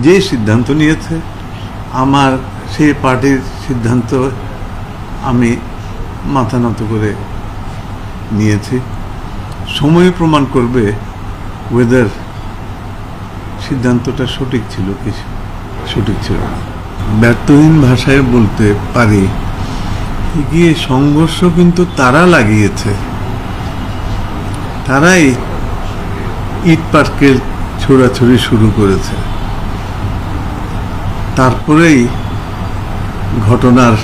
যে সিদ্ধান্ত নিয়েছে আমার সেই পার্টির সিদ্ধান্ত আমি মাথা নত করে নিয়েছি। সময় প্রমাণ করবে ওয়েদার সিদ্ধান্তটা সঠিক ছিল কি সঠিক ছিল না। ব্যর্থহীন ভাষায় বলতে পারি গিয়ে সংঘর্ষ কিন্তু তারা লাগিয়েছে, তারাই ইট পাটকেল ছোড়াছুড়ি শুরু করেছে। তারপরেই ঘটনার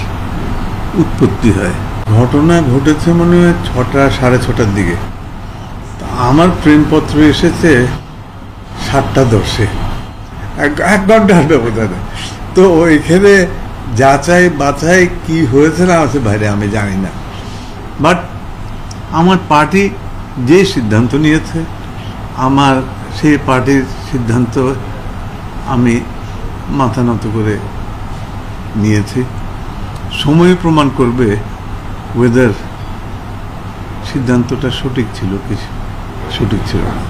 উৎপত্তি হয়। ঘটনা ঘটেছে মনে হয় 6টা সাড়ে 6টার দিকে। আমার প্রেমপত্র এসেছে 7টা 10-এ, 1 ঘন্টার ব্যবধানে। তো ওইখানে যাচাই বাছাই কি হয়েছে না আছে বাইরে আমি জানি না, বাট আমার পার্টি যে সিদ্ধান্ত নিয়েছে আমার সেই পার্টির সিদ্ধান্ত আমি মাথা নত করে নিয়েছি। সময় প্রমাণ করবে ওয়েদার সিদ্ধান্তটা সঠিক ছিল কি সঠিক ছিল না।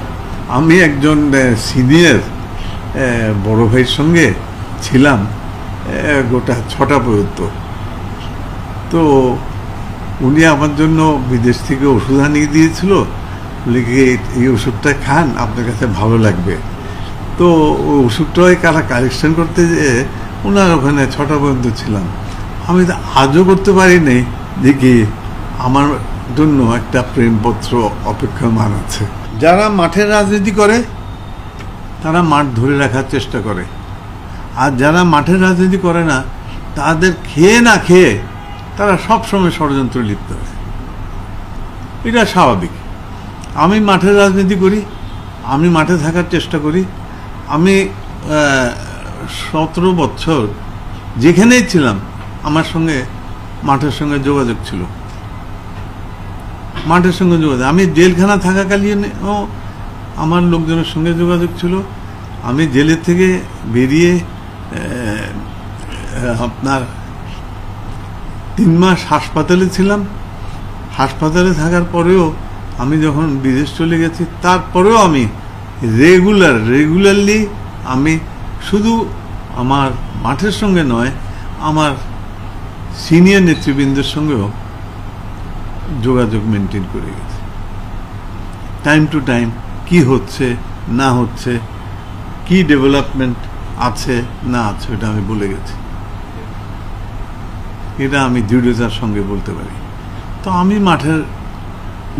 আমি একজন সিনিয়র বড় ভাইয়ের সঙ্গে ছিলাম গোটা 6টা পর্যন্ত। তো উনি আমার জন্য বিদেশ থেকে ওষুধ আনিয়ে দিয়েছিল, লিখে এই ওষুধটা খান আপনার কাছে ভালো লাগবে। তো ওই ওষুধটাই কারা কালেকশন করতে যেয়ে ওনার ওখানে 6টা পর্যন্ত ছিলাম। আমি তো আজও করতে পারিনি যে কি আমার জন্য একটা প্রেমপত্র অপেক্ষমান আছে। যারা মাঠের রাজনীতি করে তারা মাঠ ধরে রাখার চেষ্টা করে, আর যারা মাঠের রাজনীতি করে না তাদের খেয়ে না খেয়ে তারা সবসময় ষড়যন্ত্রে লিপ্ত হয়। এটা স্বাভাবিক। আমি মাঠের রাজনীতি করি, আমি মাঠে থাকার চেষ্টা করি। আমি 17 বছর যেখানেই ছিলাম আমার সঙ্গে মাঠের সঙ্গে যোগাযোগ ছিল, মাঠের সঙ্গে যোগাযোগ। আমি জেলখানা থাকাকালীনও আমার লোকজনের সঙ্গে যোগাযোগ ছিল। আমি জেলের থেকে বেরিয়ে আপনার 3 মাস হাসপাতালে ছিলাম। হাসপাতালে থাকার পরেও আমি যখন বিদেশ চলে গেছি তারপরেও আমি রেগুলারলি আমি শুধু আমার মাঠের সঙ্গে নয় আমার সিনিয়র নেতৃবৃন্দের সঙ্গেও যোগাযোগ মেনটেন করে গেছি। টাইম টু টাইম কি হচ্ছে না হচ্ছে, কি ডেভেলপমেন্ট আছে না আছে এটা আমি বলে গেছি। এটা আমি দৃঢ়তার সঙ্গে বলতে পারি। তো আমি মাঠের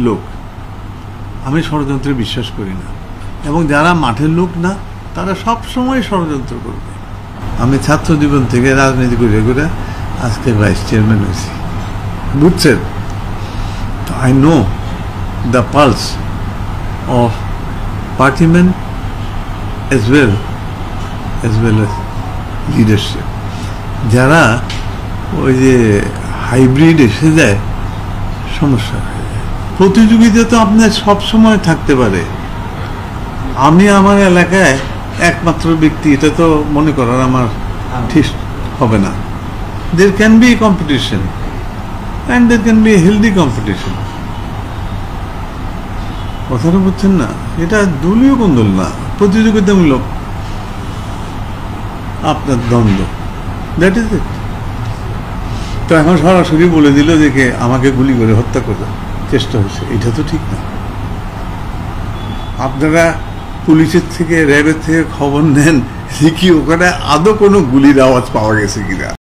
লোক, আমি ষড়যন্ত্রে বিশ্বাস করি না, এবং যারা মাঠের লোক না তারা সব সময় ষড়যন্ত্র করবে। আমি ছাত্র জীবন থেকে রাজনীতি করে করে আজকে ভাইস চেয়ারম্যান হয়েছি, বুঝছেন? তো I know the pulse of party man as well as leadership. যারা ওই যে হাইব্রিড এসে যায় সমস্যা হয়ে যায়। প্রতিযোগিতা তো আপনার সবসময় থাকতে পারে। আমি আমার এলাকায় একমাত্র ব্যক্তি এটা তো মনে করার আমার ঠিক হবে না। There can be competition and there can be a healthy competition. কথাটা বুঝছেন না? এটা দলীয় কোন্দল না, প্রতিযোগিতামূলক আপনার দ্বন্দ্ব, দ্যাট ইজ ইট। তো এখন সরাসরি বলে দিল যে কে আমাকে গুলি করে হত্যা করার চেষ্টা হয়েছে, এটা তো ঠিক না। আপনারা পুলিশের থেকে র্যাবের থেকে খবর নেন যে কি ওখানে আদৌ কোনো গুলির আওয়াজ পাওয়া গেছে কিনা।